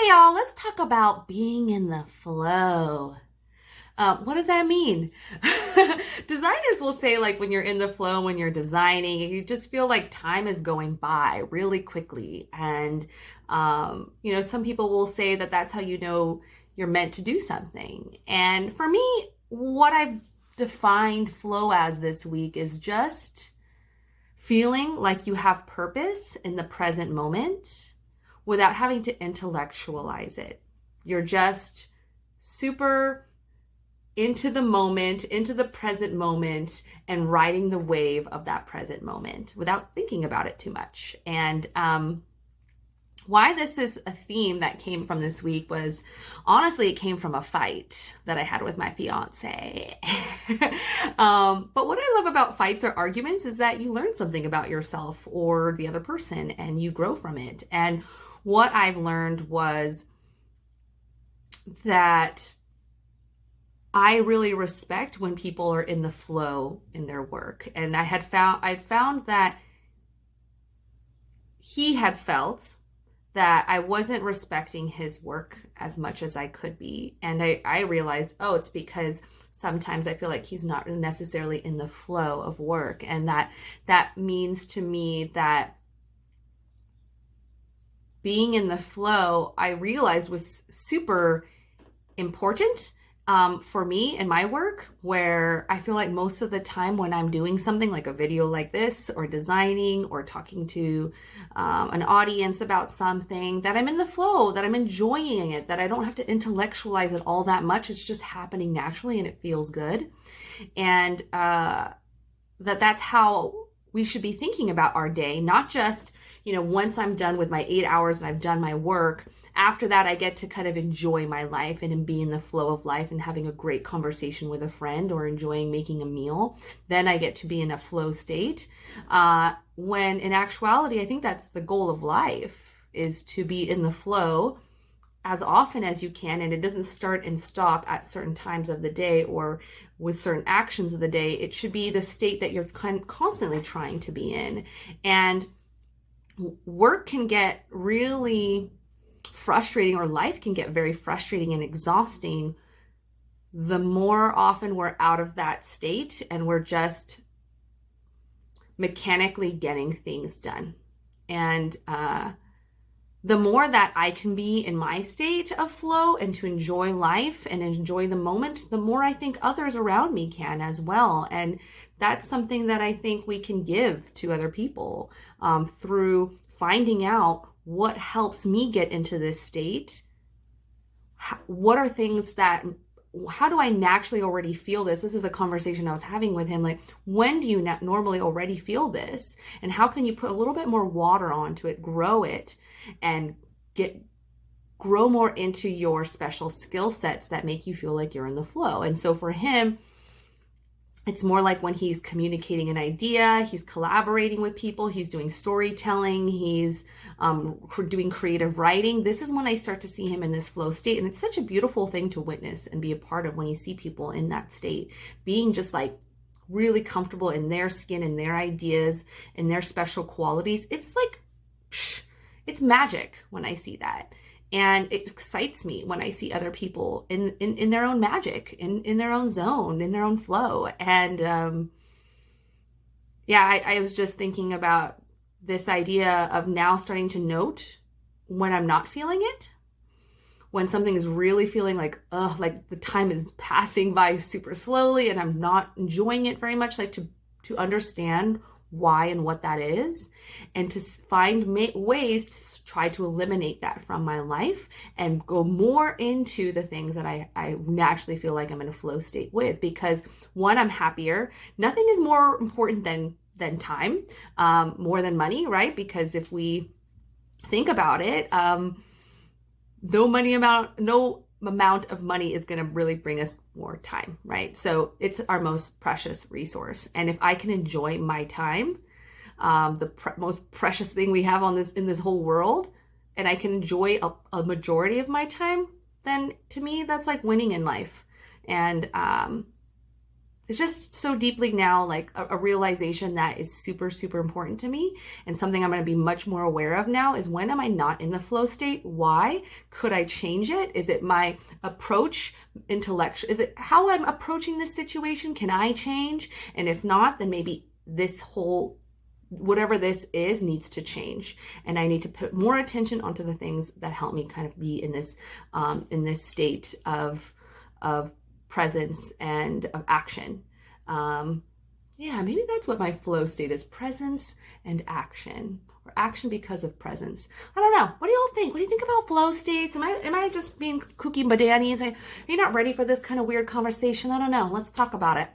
Hi, y'all. Let's talk about being in the flow. What does that mean? Designers will say, like, when you're in the flow, when you're designing, you just feel like time is going by really quickly. And, some people will say that that's how you know you're meant to do something. And for me, what I've defined flow as this week is just feeling like you have purpose in the present moment without having to intellectualize it. You're just super into the moment, into the present moment, and riding the wave of that present moment without thinking about it too much. And why this is a theme that came from this week was honestly, it came from a fight that I had with my fiance. But what I love about fights or arguments is that you learn something about yourself or the other person and you grow from it. And what I've learned was that I really respect when people are in the flow in their work. And I'd found that he had felt that I wasn't respecting his work as much as I could be. And I realized, oh, it's because sometimes I feel like he's not necessarily in the flow of work. And that means to me that being in the flow, I realized was super important for me and my work, where I feel like most of the time when I'm doing something like a video like this or designing or talking to an audience about something, that I'm in the flow, that I'm enjoying it, that I don't have to intellectualize it all that much. It's just happening naturally and it feels good. And that's how we should be thinking about our day, not just, once I'm done with my 8 hours and I've done my work, after that, I get to kind of enjoy my life and be in the flow of life and having a great conversation with a friend or enjoying making a meal. Then I get to be in a flow state. When in actuality, I think that's the goal of life, is to be in the flow as often as you can. And it doesn't start and stop at certain times of the day or with certain actions of the day. It should be the state that you're constantly trying to be in. And work can get really frustrating, or life can get very frustrating and exhausting the more often we're out of that state and we're just mechanically getting things done. And the more that I can be in my state of flow and to enjoy life and enjoy the moment, the more I think others around me can as well. And that's something that I think we can give to other people through finding out what helps me get into this state. What are things that, how do I naturally already feel this? This is a conversation I was having with him. Like, when do you normally already feel this? And how can you put a little bit more water onto it, grow it, and grow more into your special skill sets that make you feel like you're in the flow? And so for him, it's more like when he's communicating an idea, he's collaborating with people, he's doing storytelling, he's doing creative writing. This is when I start to see him in this flow state. And it's such a beautiful thing to witness and be a part of when you see people in that state, being just like really comfortable in their skin and their ideas and their special qualities. It's like, it's magic when I see that. And it excites me when I see other people in their own magic, in their own zone, in their own flow. And I was just thinking about this idea of now starting to note when I'm not feeling it, when something is really feeling like, like the time is passing by super slowly and I'm not enjoying it very much, like to understand why and what that is, and to find ways to try to eliminate that from my life and go more into the things that I naturally feel like I'm in a flow state with. Because one, I'm happier. Nothing is more important than time, more than money, right? Because if we think about it, no amount of money is going to really bring us more time, right? So it's our most precious resource. And if I can enjoy my time, the most precious thing we have in this whole world, and I can enjoy a majority of my time, then to me, that's like winning in life. And it's just so deeply now like a realization that is super, super important to me, and something I'm going to be much more aware of now is, when am I not in the flow state? Why? Could I change it? Is it my approach, intellectual? Is it how I'm approaching this situation? Can I change? And if not, then maybe this whole, whatever this is, needs to change, and I need to put more attention onto the things that help me kind of be in this state of presence and of action. Yeah, maybe that's what my flow state is: presence and action, or action because of presence. I don't know. What do y'all think? What do you think about flow states? Am I just being kooky bananas? Are you not ready for this kind of weird conversation? I don't know. Let's talk about it.